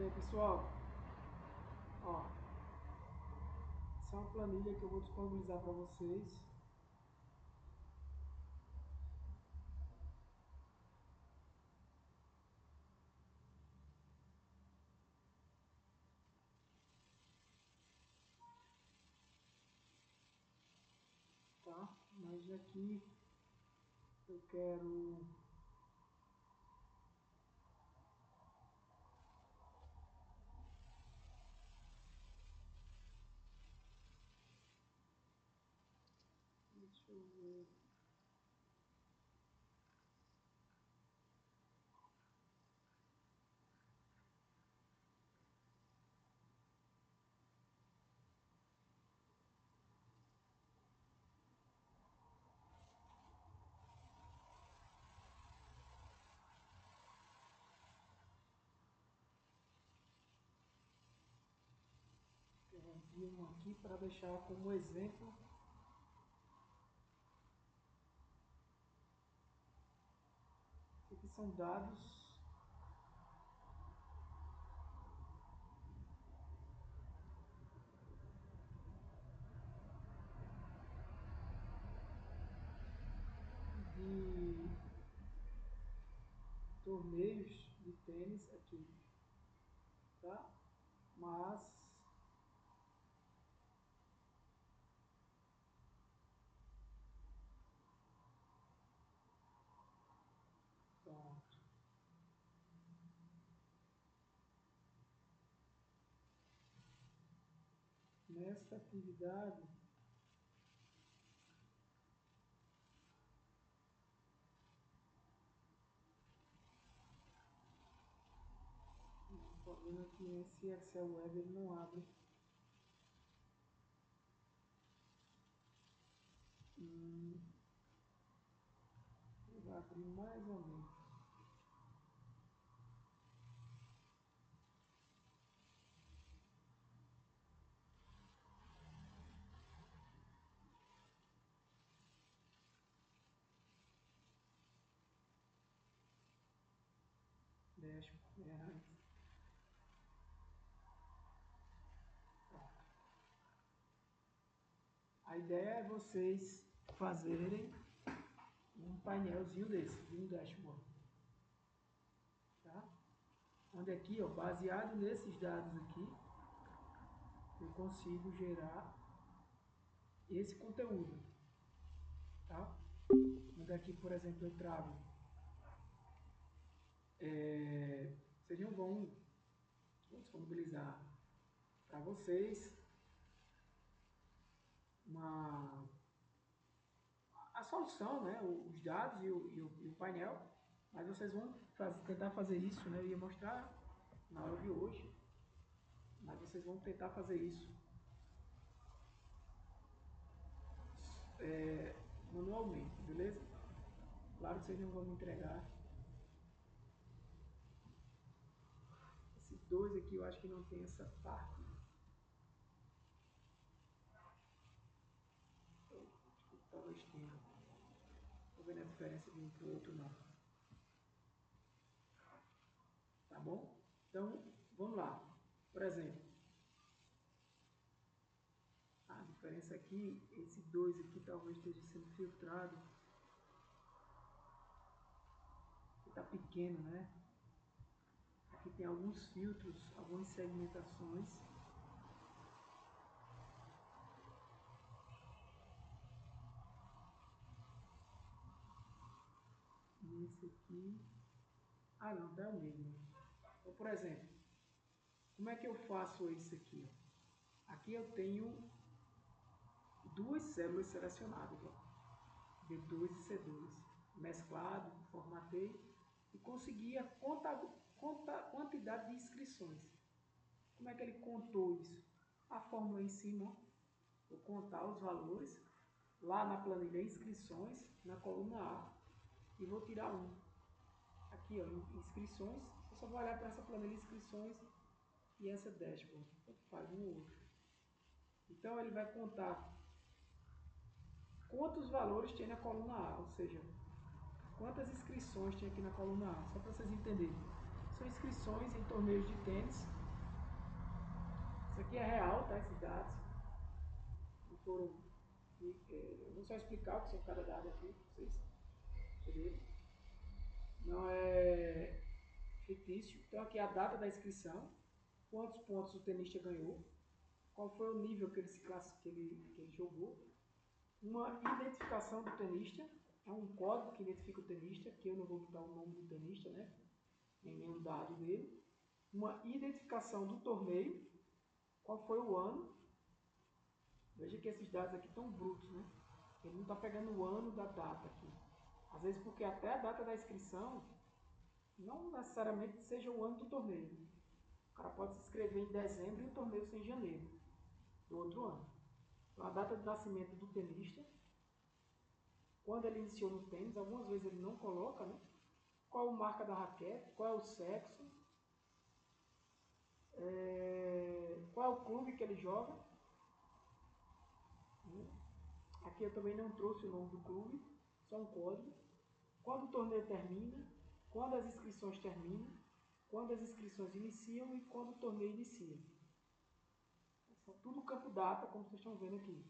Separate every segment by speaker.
Speaker 1: E aí, pessoal, ó, essa é uma planilha que eu vou disponibilizar para vocês. Tá? Mas aqui eu quero deixa eu ver. Eu abri um aqui para deixar como exemplo. Aqui são dados de torneios de tênis aqui, tá? Mas pronto. Nesta atividade estou vendo que esse Excel Web ele não abre. Ele vai abrir mais ou menos. Dashboard. A ideia é vocês fazerem um painelzinho desse, de um dashboard. Tá? Onde aqui, ó, baseado nesses dados aqui, eu consigo gerar esse conteúdo. Tá? Onde aqui, por exemplo, eu trago. Vocês não vão disponibilizar para vocês a solução, né, os dados e o painel, mas vocês vão tentar fazer isso, né, eu ia mostrar na aula de hoje, mas vocês vão tentar fazer isso manualmente, beleza? Claro que vocês não vão me entregar. Esse 2 aqui eu acho que não tem essa parte. Acho que talvez tenha. Estou vendo a diferença de um para o outro não. Tá bom? Então, vamos lá. Por exemplo, a diferença aqui, esse 2 aqui talvez esteja sendo filtrado. Está pequeno, né? Aqui tem alguns filtros, algumas segmentações. E esse aqui... Ah, não, dá o mesmo. Então, por exemplo, como é que eu faço isso aqui? Aqui eu tenho duas células selecionadas, ó, B2 e C2, mesclado, formatei e consegui a quantidade de inscrições. Como é que ele contou isso? A fórmula em cima, ó, vou contar os valores lá na planilha inscrições, na coluna A, e vou tirar um. Aqui, ó, inscrições, eu só vou olhar para essa planilha inscrições e essa dashboard, faz um ou outro. Então ele vai contar quantos valores tem na coluna A, ou seja, quantas inscrições tem aqui na coluna A, só para vocês entenderem. são inscrições em torneios de tênis. Isso aqui é real, tá? Esses dados. Eu vou só explicar o que são cada dado aqui para vocês entenderem. Não é fictício. Então aqui é a data da inscrição, quantos pontos o tenista ganhou, qual foi o nível que ele jogou, uma identificação do tenista, é um código que identifica o tenista, que eu não vou botar o nome do tenista, né? Nem nenhum dado dele. Uma identificação do torneio, qual foi o ano. Veja que esses dados aqui estão brutos, né? Ele não está pegando o ano da data aqui. Às vezes porque até a data da inscrição não necessariamente seja o ano do torneio. O cara pode se inscrever em dezembro e o torneio ser em janeiro do outro ano. Então a data de nascimento do tenista, quando ele iniciou no tênis, algumas vezes ele não coloca, né? Qual a marca da raquete, qual é o sexo, qual é o clube que ele joga. Aqui eu também não trouxe o nome do clube, só um código. Quando o torneio termina, quando as inscrições terminam, quando as inscrições iniciam e quando o torneio inicia. São tudo campo data, como vocês estão vendo aqui.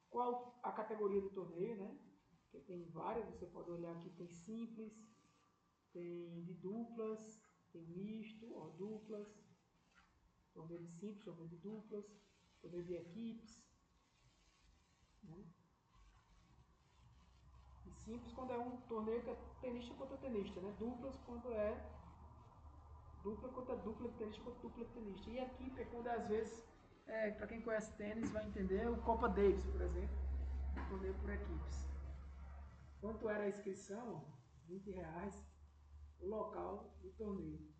Speaker 1: Qual a categoria do torneio, né? Que tem várias, você pode olhar aqui, tem simples, tem de duplas, tem misto, ó, duplas, torneio de simples, torneio de duplas, torneio de equipes, né? E simples quando é um torneio que é tenista contra tenista, né? Duplas quando é dupla contra dupla de tenista contra dupla de tenista. E equipe é quando às vezes, para quem conhece tênis vai entender, o Copa Davis, por exemplo, um torneio por equipes. Quanto era a inscrição? R$20, o local do torneio.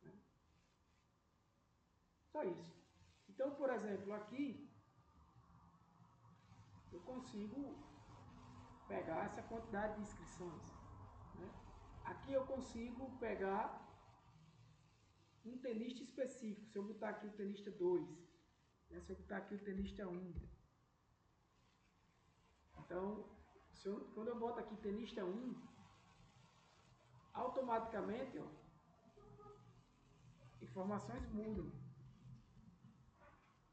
Speaker 1: Né? Só isso. Então, por exemplo, aqui eu consigo pegar essa quantidade de inscrições. Né? Aqui eu consigo pegar um tenista específico. Se eu botar aqui o tenista 2, né? Se eu botar aqui o tenista 1. Então, quando eu boto aqui tenista 1, automaticamente, ó, informações mudam.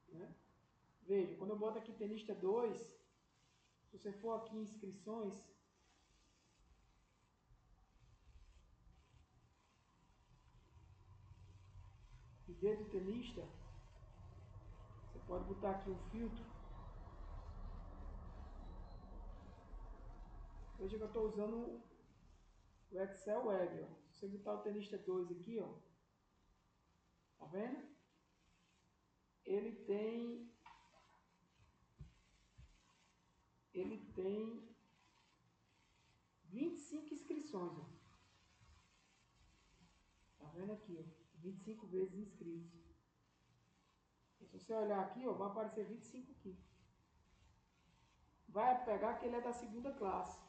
Speaker 1: Né? Veja, quando eu boto aqui tenista 2, se você for aqui em inscrições, ID do tenista, você pode botar aqui um filtro. Veja que eu estou usando o Excel Web. Ó. Se você botar o tenista 2 aqui, ó, tá vendo? Ele tem 25 inscrições. Ó. Tá vendo aqui? Ó, 25 vezes inscritos. E se você olhar aqui, ó, vai aparecer 25 aqui. Vai pegar que ele é da segunda classe.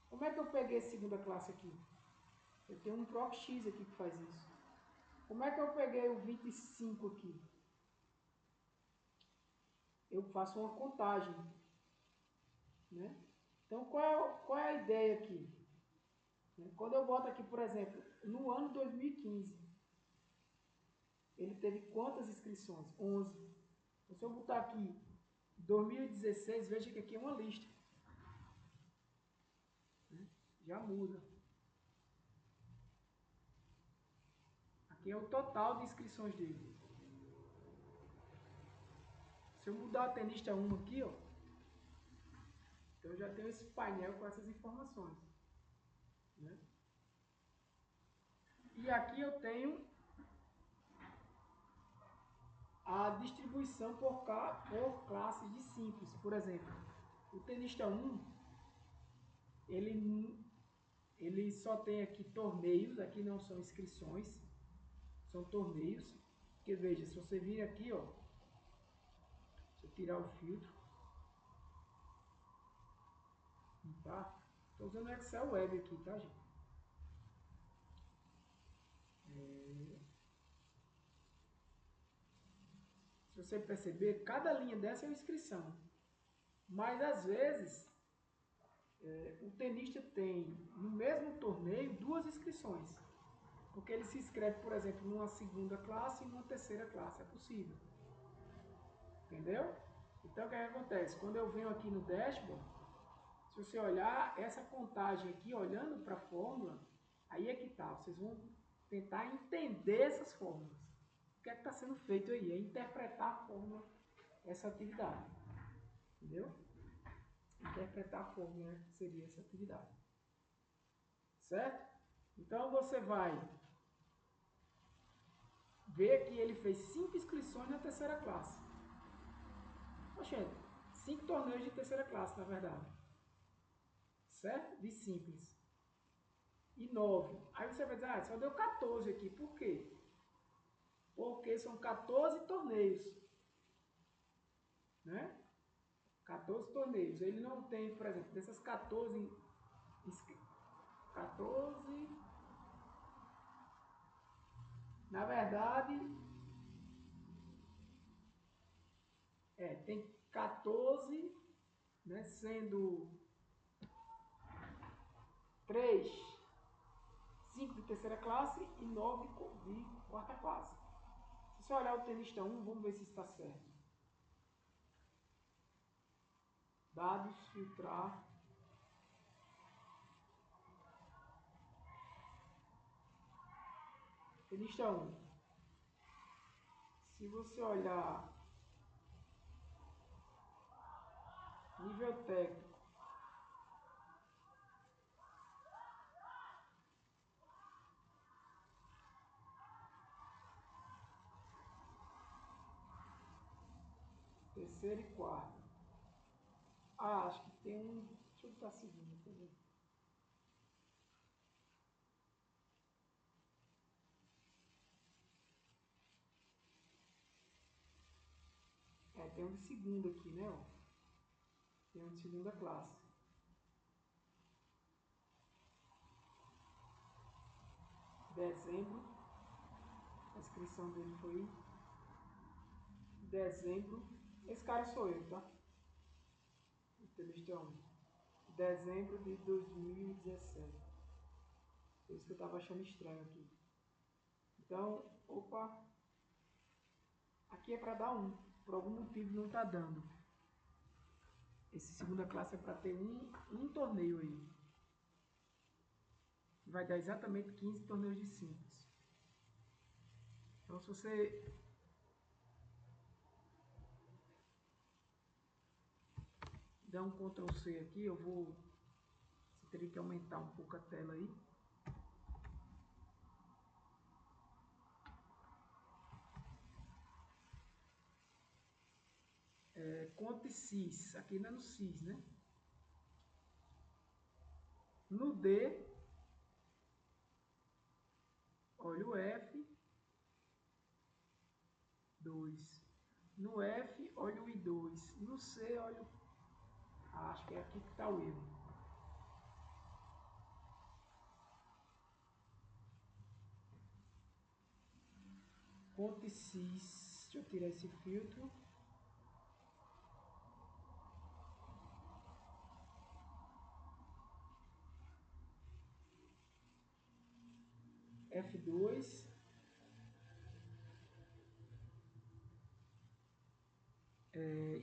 Speaker 1: Como é que eu peguei esse segunda classe aqui? Eu tenho um ProcX aqui que faz isso. Como é que eu peguei o 25 aqui? Eu faço uma contagem. Né? Então, qual é a ideia aqui? Quando eu boto aqui, por exemplo, no ano 2015, ele teve quantas inscrições? 11. Então, se eu botar aqui 2016, veja que aqui é uma lista. Né? Já muda. Aqui é o total de inscrições dele. Se eu mudar o tenista 1 aqui, ó, então eu já tenho esse painel com essas informações. Né? E aqui eu tenho a distribuição por classes de simples. Por exemplo, o tenista 1, ele só tem aqui torneios, aqui não são inscrições, são torneios. Porque veja, se você vir aqui, ó, se eu tirar o filtro, tá? Estou usando o Excel Web aqui, tá, gente? Se você perceber, cada linha dessa é uma inscrição. Mas às vezes o tenista tem no mesmo torneio 2 inscrições. Porque ele se inscreve, por exemplo, numa segunda classe e numa terceira classe. É possível. Entendeu? Então, o que acontece? Quando eu venho aqui no dashboard, se você olhar essa contagem aqui, olhando para a fórmula, aí é que tá. Vocês vão tentar entender essas fórmulas. O que é que está sendo feito aí? É interpretar a fórmula, essa atividade. Entendeu? Interpretar a fórmula, né, seria essa atividade. Certo? Então, você vai ver que ele fez 5 inscrições na terceira classe. Oxente, 5 torneios de terceira classe, na verdade. Certo? De simples. E 9. Aí você vai dizer, ah, só deu 14 aqui. Por quê? Porque são 14 torneios. Né? 14 torneios. Ele não tem, por exemplo, dessas 14... 14... Na verdade... tem 14, né, sendo 3, 5 de terceira classe e 9 de quarta classe. Se você olhar o tenista 1, vamos ver se está certo. Dados, filtrar. Tenista 1. Se você olhar nível técnico, terceira e quarta. Ah, acho que tem um... Deixa eu botar a segunda também. Tem um de segunda aqui, né? Ó. Tem um de segunda classe. Dezembro. A inscrição dele foi em dezembro. Esse cara sou eu, tá? Tenista 1. Dezembro de 2017. Por isso que eu estava achando estranho aqui. Então, opa. Aqui é para dar 1. Por algum motivo não está dando. Esse segunda classe é para ter um torneio aí. Vai dar exatamente 15 torneios de simples. Então, se você der um Ctrl C aqui, eu vou... Você teria que aumentar um pouco a tela aí. Conte CIS. Aqui não é no CIS, né? No D, olha o F2. No F, olha o I2. No C, olha o... acho que é aqui que está o erro. Conte CIS. Deixa eu tirar esse filtro. F2.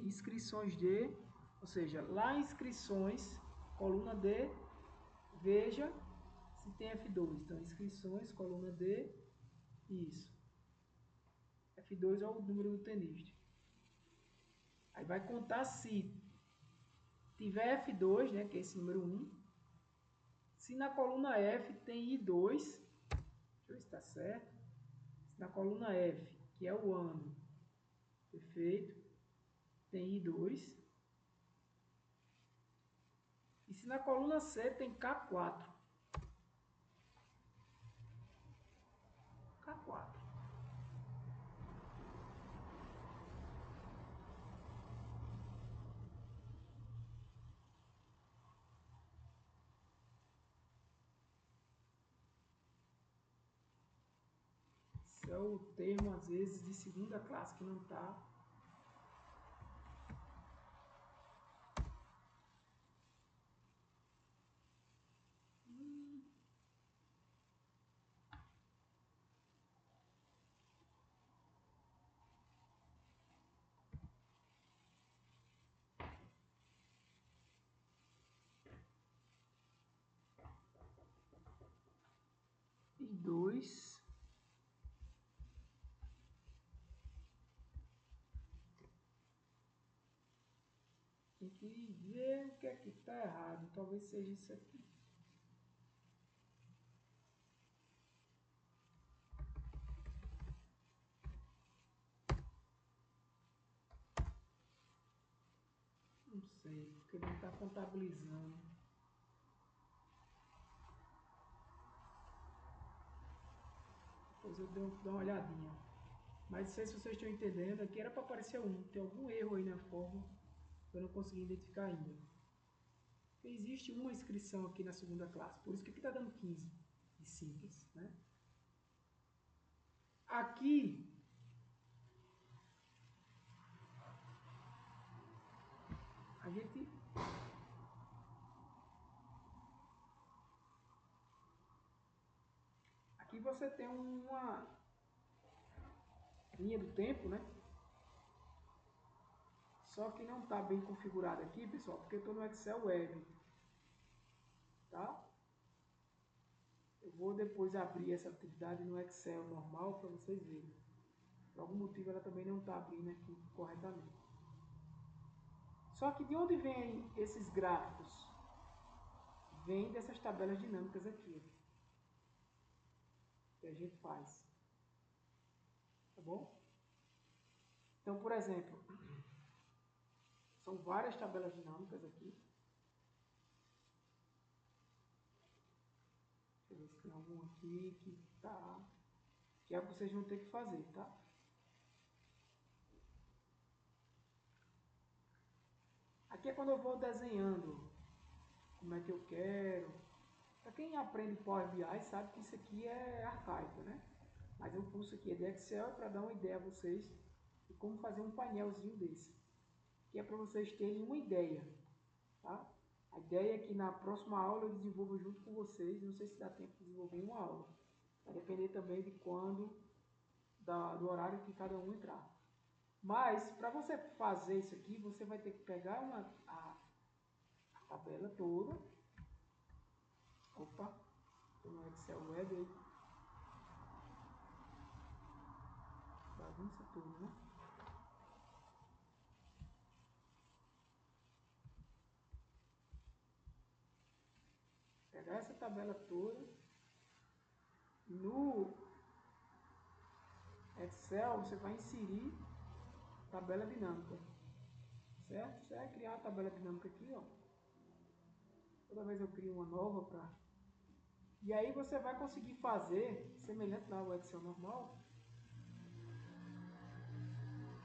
Speaker 1: Inscrições D. Ou seja, lá em inscrições, coluna D, veja se tem F2. Então, inscrições, coluna D, isso. F2 é o número do tenista. Aí vai contar se tiver F2, né, que é esse número 1. Se na coluna F tem I2, deixa eu ver se está certo. Se na coluna F, que é o ano, perfeito, tem I2. E se na coluna C tem K4. K4. Esse é o termo, às vezes, de segunda classe que não está. 2. Tem que ver o que é que está errado. Talvez seja isso aqui. Não sei, porque ele não está contabilizando. Depois eu dou uma olhadinha. Mas não sei se vocês estão entendendo. Aqui era para aparecer tem algum erro aí na fórmula que eu não consegui identificar ainda. Porque existe uma inscrição aqui na segunda classe. Por isso que aqui está dando 15 de simples, né? Aqui a gente aqui você tem uma linha do tempo, né? Só que não está bem configurado aqui, pessoal, porque eu estou no Excel Web, tá? Eu vou depois abrir essa atividade no Excel normal para vocês verem. Por algum motivo ela também não está abrindo aqui corretamente. Só que de onde vêm esses gráficos? Vem dessas tabelas dinâmicas aqui, que a gente faz. Tá bom? Então, por exemplo, são várias tabelas dinâmicas aqui. Deixa eu ver se tem algum aqui que tá. Que é o que vocês vão ter que fazer, tá? Aqui é quando eu vou desenhando como é que eu quero. Para quem aprende Power BI sabe que isso aqui é arcaico, né? Mas o curso aqui é de Excel para dar uma ideia a vocês de como fazer um painelzinho desse. Que é para vocês terem uma ideia, tá? A ideia é que na próxima aula eu desenvolva junto com vocês. Não sei se dá tempo de desenvolver uma aula. Vai depender também de quando, do horário que cada um entrar. Mas, para você fazer isso aqui, você vai ter que pegar a tabela toda. Opa, estou no Excel Web aí. Bagunça tudo, né? Pegar essa tabela toda. No Excel, você vai inserir tabela dinâmica. Certo? Você vai criar a tabela dinâmica aqui, ó. Toda vez eu crio uma nova para... E aí você vai conseguir fazer, semelhante lá ao Excel normal,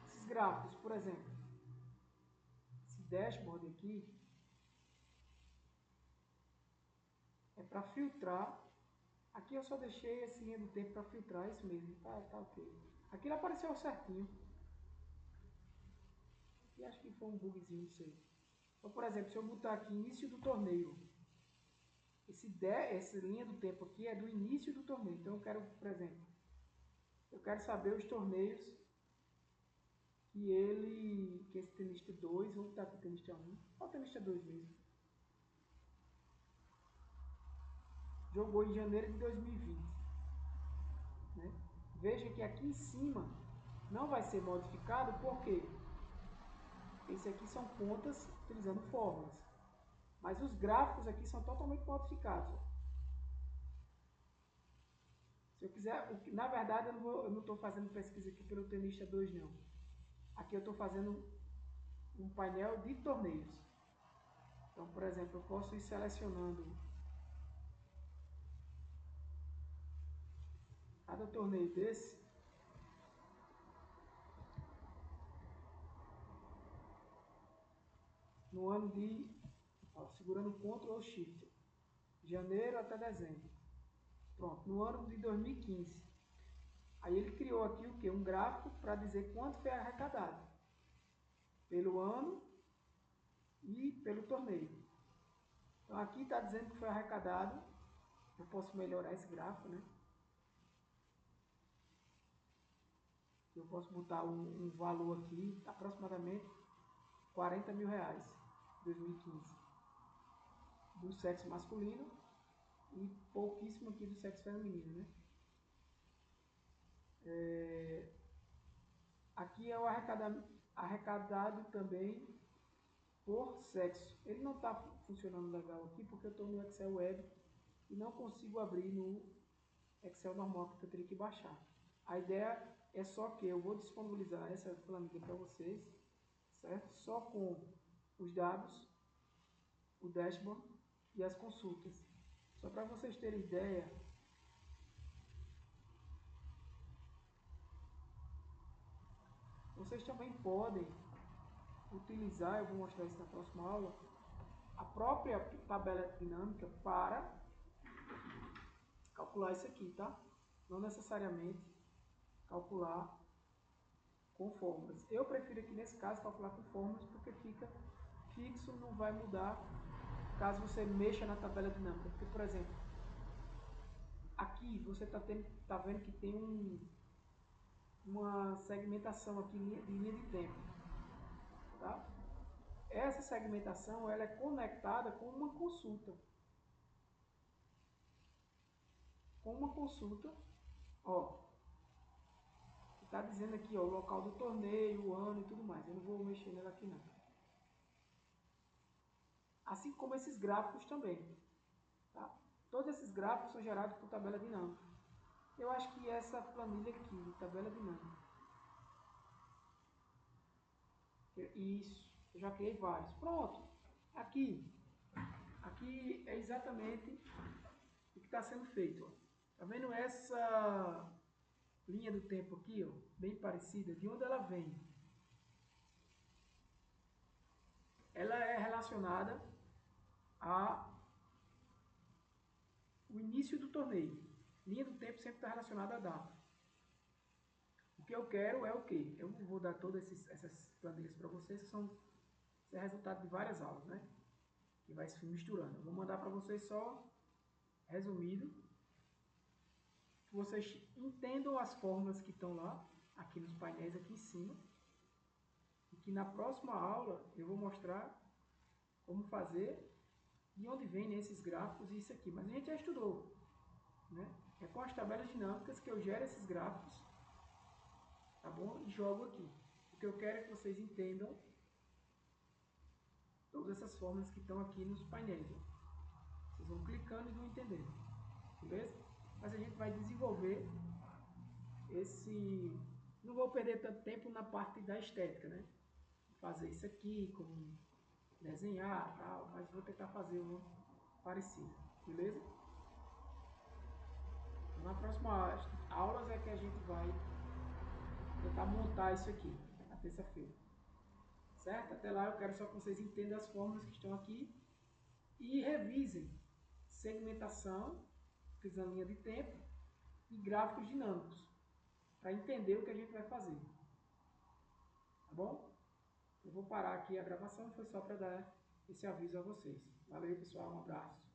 Speaker 1: esses gráficos, por exemplo. Esse dashboard aqui é para filtrar. Aqui eu só deixei esse linha do tempo para filtrar, isso mesmo, tá ok. Aqui ele apareceu certinho. E acho que foi um bugzinho, não sei. Então, por exemplo, se eu botar aqui início do torneio, essa linha do tempo aqui é do início do torneio. Então eu quero, por exemplo, eu quero saber os torneios que esse tenista 2, vou botar aqui o tenista 1, ou o tenista 2 mesmo, jogou em janeiro de 2020. Né? Veja que aqui em cima não vai ser modificado, porque esse aqui são contas utilizando fórmulas. Mas os gráficos aqui são totalmente modificados. Se eu quiser, na verdade eu não estou fazendo pesquisa aqui pelo tenista 2 não. Aqui eu estou fazendo um painel de torneios. Então, por exemplo, eu posso ir selecionando cada torneio desse. No ano de, ó, segurando Ctrl ou Shift, janeiro até dezembro. Pronto, no ano de 2015. Aí ele criou aqui o que? Um gráfico para dizer quanto foi arrecadado pelo ano e pelo torneio. Então aqui está dizendo que foi arrecadado. Eu posso melhorar esse gráfico, né? Eu posso botar um valor aqui, aproximadamente 40 mil reais, 2015, do sexo masculino, e pouquíssimo aqui do sexo feminino, né? Aqui é o arrecadado também por sexo. Ele não está funcionando legal aqui porque eu estou no Excel Web e não consigo abrir no Excel normal, porque eu teria que baixar. A ideia é só que eu vou disponibilizar essa planilha para vocês, certo? Só com os dados, o dashboard e as consultas. Só para vocês terem ideia, vocês também podem utilizar, eu vou mostrar isso na próxima aula, a própria tabela dinâmica para calcular isso aqui, tá? Não necessariamente calcular com fórmulas. Eu prefiro aqui nesse caso calcular com fórmulas porque fica fixo, não vai mudar caso você mexa na tabela dinâmica. Porque, por exemplo, aqui você tá vendo que tem uma segmentação aqui de linha de tempo, tá? Essa segmentação ela é conectada com uma consulta. Com uma consulta, ó, está dizendo aqui, ó, o local do torneio, o ano e tudo mais. Eu não vou mexer nela aqui não. Assim como esses gráficos também, tá? Todos esses gráficos são gerados por tabela dinâmica. Eu acho que essa planilha aqui, de tabela dinâmica, isso, eu já criei vários. Pronto, aqui é exatamente o que está sendo feito. Ó. Tá vendo essa linha do tempo aqui, ó, bem parecida, de onde ela vem? Ela é relacionada ao início do torneio. Linha do tempo sempre está relacionada à data. O que eu quero é o quê? Eu vou dar todas essas planilhas para vocês, que são resultado de várias aulas, né? Que vai se misturando. Eu vou mandar para vocês só resumido, que vocês entendam as fórmulas que estão lá, aqui nos painéis aqui em cima, e que na próxima aula eu vou mostrar como fazer, de onde vem esses gráficos e isso aqui. Mas a gente já estudou, né? É com as tabelas dinâmicas que eu gero esses gráficos, tá bom? E jogo aqui. O que eu quero é que vocês entendam todas essas fórmulas que estão aqui nos painéis. Ó. Vocês vão clicando e vão entendendo, beleza? Mas a gente vai desenvolver esse... Não vou perder tanto tempo na parte da estética, né? Fazer isso aqui, como desenhar, tal, mas vou tentar fazer uma parecida, beleza? Na próxima aulas é que a gente vai tentar montar isso aqui, na terça-feira. Certo? Até lá eu quero só que vocês entendam as fórmulas que estão aqui e revisem segmentação, fiz a linha de tempo e gráficos dinâmicos, para entender o que a gente vai fazer. Tá bom? Eu vou parar aqui a gravação, foi só para dar esse aviso a vocês. Valeu, pessoal, um abraço.